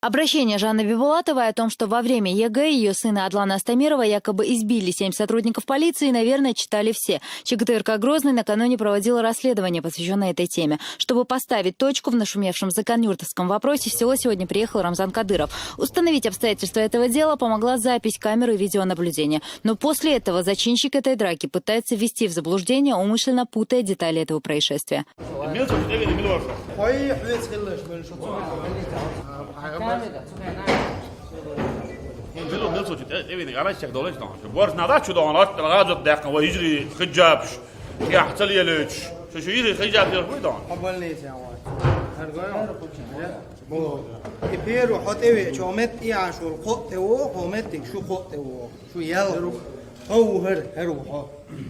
Обращение Жанны Бибулатовой о том, что во время ЕГЭ ее сына Адлана Астамирова якобы избили 7 сотрудников полиции, наверное, читали все. ЧГТРК «Грозный» накануне проводила расследование, посвященное этой теме. Чтобы поставить точку в нашумевшем заканюртовском вопросе, в село сегодня приехал Рамзан Кадыров. Установить обстоятельства этого дела помогла запись камеры видеонаблюдения. Но после этого зачинщик этой драки пытается ввести в заблуждение, умышленно путая детали этого происшествия. كبير وحطيوي شو مت يا شو القط هو مت شو قط شو يلا هو هرو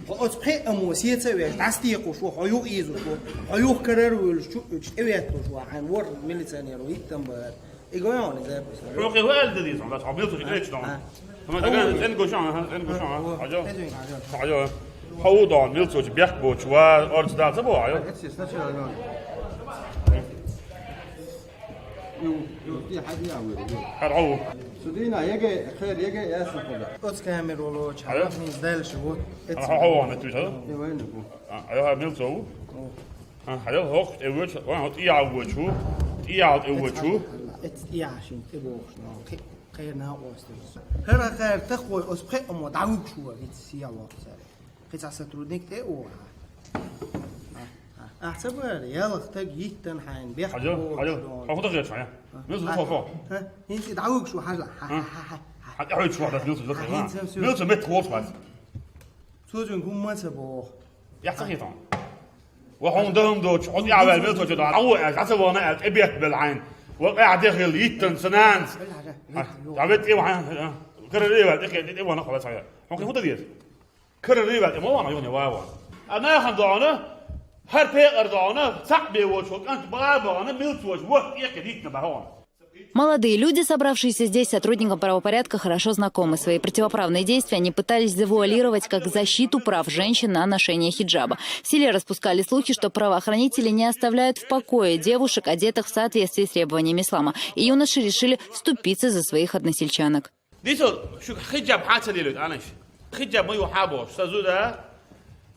أصبح أموسية سوي تصديق وشو حيو إيزو شو حيو كرر وشو إيوه شو عن ور ميليتاني رويت تنبأ إيجوان إذا بس روكي هو الدليل صار لا تعبير تجي ليش دان فما تقول إن قشان عجوا عجوا هو دان ميلتو بيحكي بوش وأرز دال تبوا عجوا هرعو سودينا يجي خير يجي ياسر كذا. أوت كامير ولو شعرت نزدل شو هو أنا تويتر وين نقول؟ أيوة ميلتو أيوة هو أول واحد يعود شو يعود أول شو يا عشان تبوش نو خيرنا واسطة هرا خير تخوي أصبح أمو دعوك شو قيت سيا واقع قيت عساترودنك تأوه أحسب يلا اختك يتن حين بيحكوا حاجة هاخد غير شوية ميلتو فوق ها انت دعوك شو حاجة حاجة شو هذا ميلتو ميلتو مت خلاص بس سوزن كم ما تبوه يحتاج يطعم وهم دهم دوتش حط يعمل ميلتو كده عو عسى وانا ابيت بالعين وقع داخل يتن سنان عملت ايه معاه كرر ايه بعد ايه وانا خلاص هيا ممكن هو ديت كرر ايه بعد ما وانا يوني واو انا خندعنا هر بيقر دعنا صاحبي وشو انت بابا انا ميلتو وش وقت ايه كديتنا بهون. Молодые люди, собравшиеся здесь, сотрудникам правопорядка хорошо знакомы. Свои противоправные действия они пытались завуалировать как защиту прав женщин на ношение хиджаба. В селе распускали слухи, что правоохранители не оставляют в покое девушек, одетых в соответствии с требованиями ислама. И юноши решили вступиться за своих односельчанок.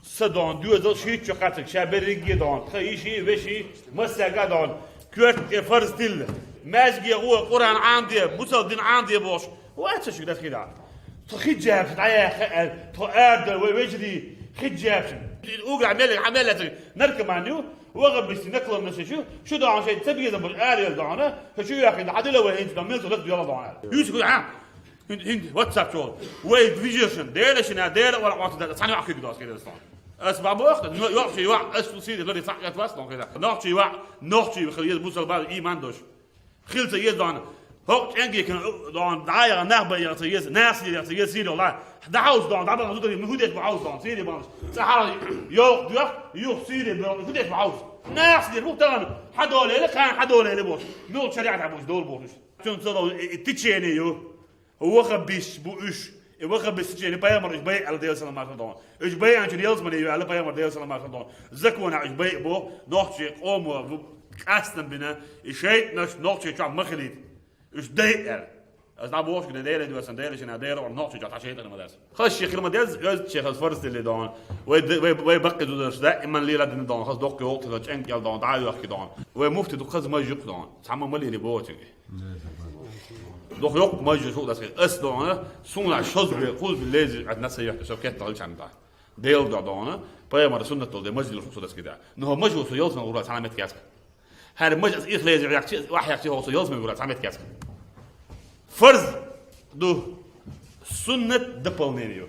صدان دو هزار شیش چقدر شبرگی دان خیشی وشی مسجدان کرد فرض دل مزجی قو قرآن عامدی مسلدین عامدی باش وقت شو دست كده خجاب تعال تقعد ويجري خجاب اوقع عمل نركب عنه وغب بس نقل الناس شو ده عشان تبي زي بالاريال دعنا فشو يا اخي عدله وين تعمل لك يلا دعنا يوسف هند واتساب شو ويد فيجن ديلشنا ديل ولا وقت ثاني واحد كده اسباب وقت يوقف شيء واحد اسوسي ده صح بس كده نوقف واحد نوقف خليه موسى بعد ايمان دوش خلت يزدان هو انجي كان دان داير نخبه يتيز ناس يتيز والله ده عاوز دان ده موجود من هوديت عاوز دان سيدي بانس صحراء يو سيدي من هوديت عاوز ناس دي مو تمام حدول لك كان حدول لي بوش نو شريعه بوش دول بوش شنو صاروا تيجيني يو هو خبيش بوش هو خبيش تيجيني بايمر ايش باي على ديال سلام عليكم ايش باي عن ريالز من يو على بايمر ديال سلام عليكم زكونا ايش باي بو نوحشي قوم أصلاً بنا شيء نوع شيء شو مخليد إيش داير از نبوش كده داير دو أصلاً داير شنو داير ونوع شيء جات شيء أنا مدرس خلاص شيء كلمة داير جاز شيء خلاص فرص اللي دان ويبقى دو درس دائما ليلة دان خلاص دوك يوقت خلاص إنك يال دان تعالوا أحكي دان ومفتي دوك خلاص ما يجوك دان سامع ملي اللي بوتشي دوك يوقت ما يجوك شو داسك أس دان سونا شوز بيقول بالليل عند ناس يحكي شو كات تعيش عن ده ديل دان باي مرة سنة تول ده مجلس شو داسك ده نهو مجلس يوصل ورا علامة كاسك هذا مجلس إخلاص يحكي واحد يحكي هو سياز من يقول تعمد كذا فرض دو سنة دبلنيريو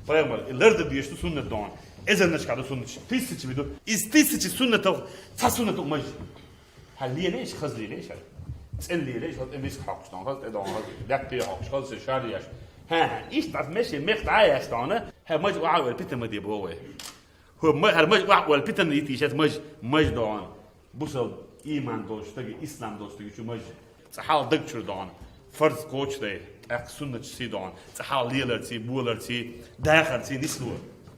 فاهمر الأرض ديشتو سنة دون إذا نشكر سنة تيسيتش بدو إستيسيتش سنة تا سنة مج هل ليه ليش خزلي ليش تسأل لي ليش هاد إميس حقش دون هاد إدون هاد دكتي حقش خالص شاريش ها إيش تعرف ماشي مخت عايش دون ها مج وعاول بيتم دي بوه هو مج وعاول بيتم يتيشت مج دون بوسل إيمان دوش تجي إسلام دوش تجي شو مج تحال دكتور دون فرض كوتش ده أك سنة شيء دون تحال ليلر تي بولر تي داخل تي نسلو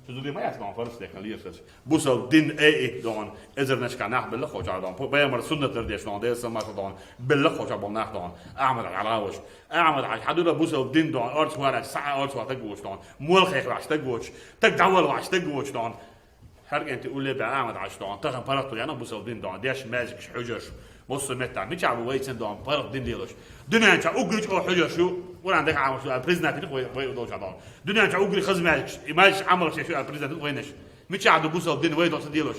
شو دي ما يتبعون فرس لكن ليه فرس بوصل دين اي دون اذا نشكا ناخ بالله خوجا دون بيمر سنه ترديش دون دي سما دون بالله خوجا بناخ دون اعمل على اعمل على حدود بوصل دين دون ارت ولا ساعه ارت وتقوش دون مول خيخ واش تقوش تقدول واش تقوش دون هرجع انت تقول لي بعمل عش دون تخن فرقت يعني بوصل دين دون ديش ماجك حجر بص متى مش عم ويتن دون فرق دين ديلوش دنيا انت اوغريج او حجر شو ولا عندك عامل شو بريزنت وي دوش دون دنيا انت اوغري خز ماجك ايماج عمل شيء شو بريزنت وينش مش عم بوصل دين وي دوش ديلوش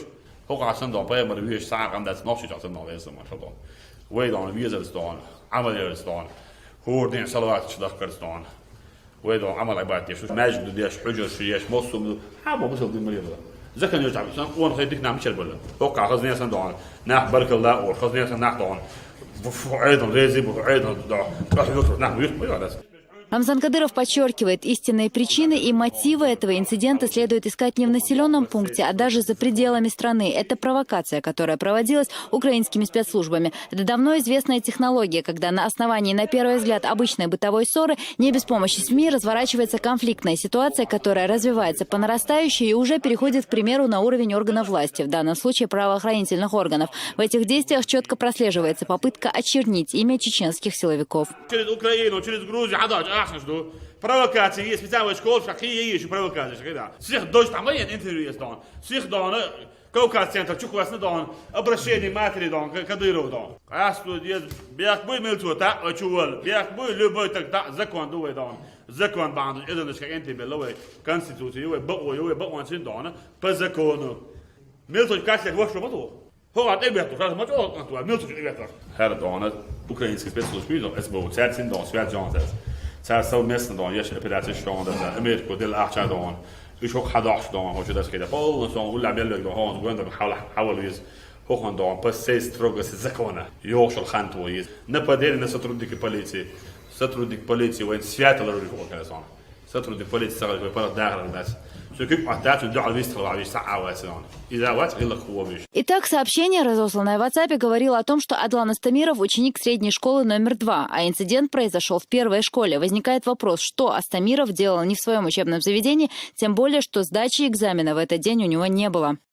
هو عشان دون باي مر ويش ساعه عم داس نوش عشان دون ليس ما شاء الله وي دون ويزل دون عمل دون هو دين صلوات تذكر دون وي دون عمل عبادتي شو ماجد ديش حجر شيش موسم حابه بوصل دين مريض زكى يرجع بيسان وان خيدك نعم مش البلد توقع خزني سن دون ناح بارك الله وخزني سن ناح دون ايضا ريزي وايضا دون نحن يخبر Рамзан Кадыров подчеркивает, истинные причины и мотивы этого инцидента следует искать не в населенном пункте, а даже за пределами страны. Это провокация, которая проводилась украинскими спецслужбами. Это давно известная технология, когда на основании, на первый взгляд, обычной бытовой ссоры, не без помощи СМИ разворачивается конфликтная ситуация, которая развивается по нарастающей и уже переходит, к примеру, на уровень органов власти, в данном случае правоохранительных органов. В этих действиях четко прослеживается попытка очернить имя чеченских силовиков. Через Украину, через Грузию, что провокации есть, специальная школа, какие есть провокации, когда всех дождь там военный интервью есть, дон, всех дон, Кавказ-центр, Чуквасный дон, обращение матери дон, Кадыров дон. А что есть, бег бы милцу, так, чувал, бег бы любой тогда закон дует дон, закон банду, это наш как энтибеловый конституция, его бог дон, по закону. Милцу каслик ваш работу. هو عاد إبيته خلاص ما تقول أنتوا عملتوا شو إبيته هذا دون أوكرانيسكي спецслужбы دون اسمه تسعين دون سويت جانتس تسعة سو ميسن دون يش إبراتيش دون ده أمريكا دل أحشى دون إيش هو 11 دون هو شو ده كده فول نسون ولا بيلك دون هون وين ده حاول يز هو كان دون بس سيس تروجس الزكونة يوش الخانتو يز نبدأ نسترودك البوليسي سترودك البوليسي وين سياتل اللي هو كده صار سترودك البوليسي سأل بيبرد داخل الناس Итак, сообщение, разосланное в WhatsApp, говорило о том, что Адлан Астамиров – ученик средней школы номер 2, а инцидент произошел в первой школе. Возникает вопрос, что Астамиров делал не в своем учебном заведении, тем более, что сдачи экзамена в этот день у него не было.